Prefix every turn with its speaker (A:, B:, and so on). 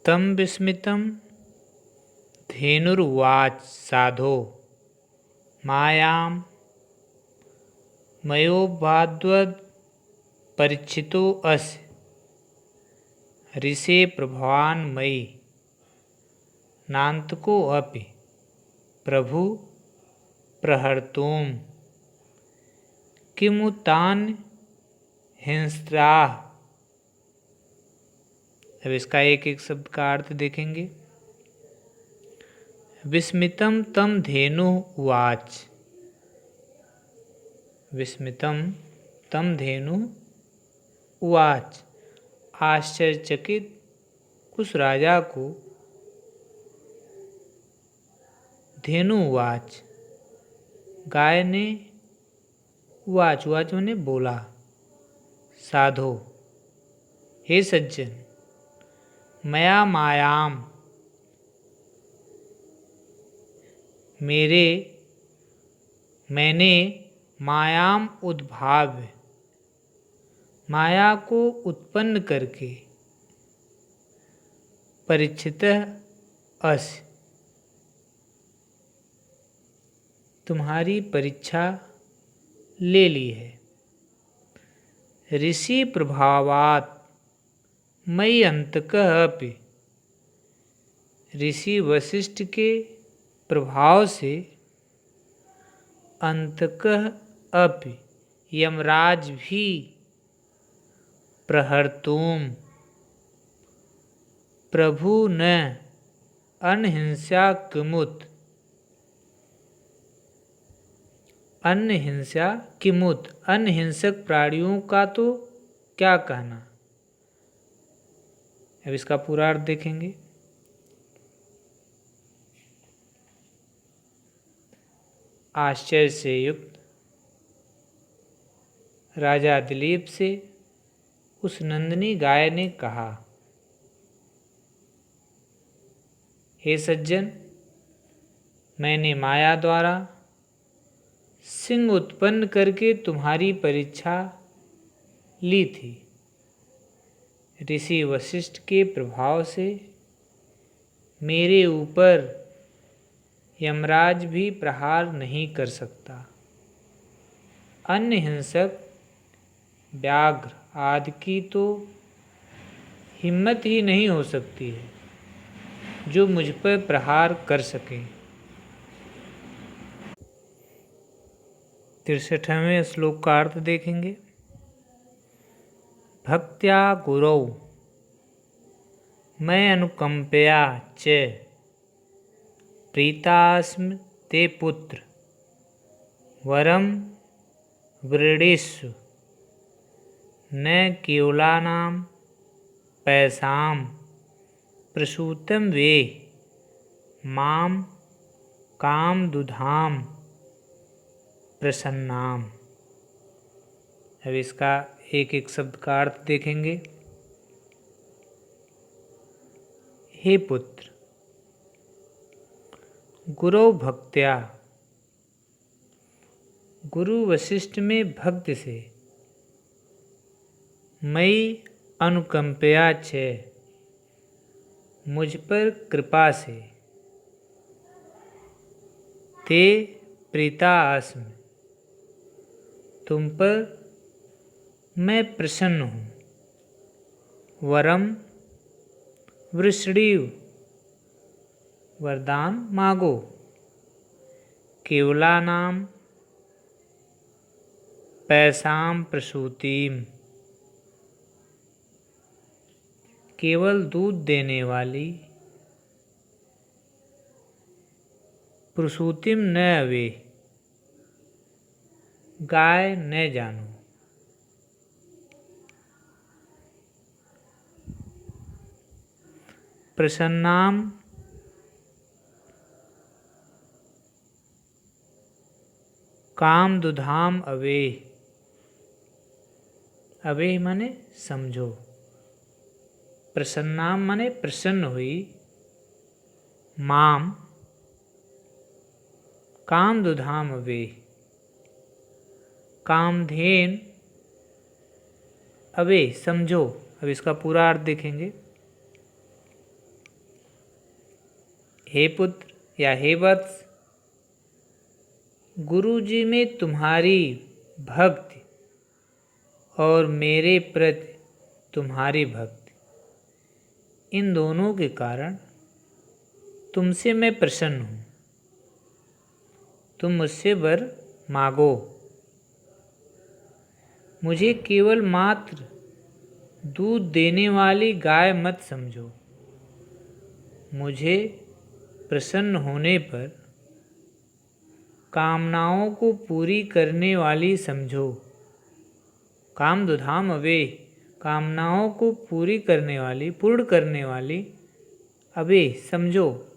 A: तं विस्मितं धेनुर्वाच साधो मायां मयोपाद्वद् परीक्षितो अस्य ऋषे प्रभवान् मयि नान्तकोऽपि प्रभु प्रहर्तुं किमु तान् हिंस्राः। अब इसका एक एक शब्द का अर्थ देखेंगे। विस्मितं तं धेनु उवाच, विस्मितं तं धेनु उवाच, आश्चर्यचकित उस राजा को धेनु उवाच, गाय ने, उवाच उवाच ने बोला, साधो हे सज्जन, मया मायाम मैंने मायाम उद्भाव्य माया को उत्पन्न करके परीक्षितः अस्य तुम्हारी परीक्षा ले ली है। ऋषि प्रभावात् मयि अंतकः अपि, ऋषि वशिष्ठ के प्रभाव से अंतकः अपि यमराज भी प्रहर्तुम प्रभु न अनहिंसा किमुत, अनहिंसा किमुत, अनहिंसक प्राणियों का तो क्या कहना। अब इसका पूरा अर्थ देखेंगे। आश्चर्य से युक्त राजा दिलीप से उस नंदिनी गाय ने कहा, हे सज्जन, मैंने माया द्वारा सिंह उत्पन्न करके तुम्हारी परीक्षा ली थी। ऋषि वशिष्ठ के प्रभाव से मेरे ऊपर यमराज भी प्रहार नहीं कर सकता। अन्य हिंसक व्याघ्र आदि की तो हिम्मत ही नहीं हो सकती है जो मुझ पर प्रहार कर सके। 63वें श्लोक का अर्थ देखेंगे। भक्त्या गुरौ मैं अनुकंपया च प्रीतास्म ते पुत्र वरम वृणीष्व न केवलानां पैसां प्रसूतं वे मां कामदुधां प्रसन्नाम। अब इसका एक एक शब्द का अर्थ देखेंगे। हे पुत्र, गुरु भक्त्या, गुरु वशिष्ठ में भक्ति से, मई अनुकंपया छ मुझ पर कृपा से, ते प्रीता अस्म तुम पर मैं प्रसन्न हूँ, वरम वृषणीव वरदान मांगो, केवलानाम पैसाम प्रसूतिम केवल दूध देने वाली, प्रसूतिम न अवे गाय न जानो। प्रसन्नाम काम दुधाम अवे, अवे माने समझो, प्रसन्नाम माने प्रसन्न हुई, माम काम दुधाम अवे कामधेन अवे समझो। अब इसका पूरा अर्थ देखेंगे। हे पुत्र या हे वत्स, गुरु जी में तुम्हारी भक्ति और मेरे प्रति तुम्हारी भक्ति, इन दोनों के कारण तुमसे मैं प्रसन्न हूँ। तुम मुझसे वर मांगो। मुझे केवल मात्र दूध देने वाली गाय मत समझो। मुझे प्रसन्न होने पर कामनाओं को पूरी करने वाली समझो। कामदुधाम अवे, कामनाओं को पूर्ण करने वाली अबे समझो।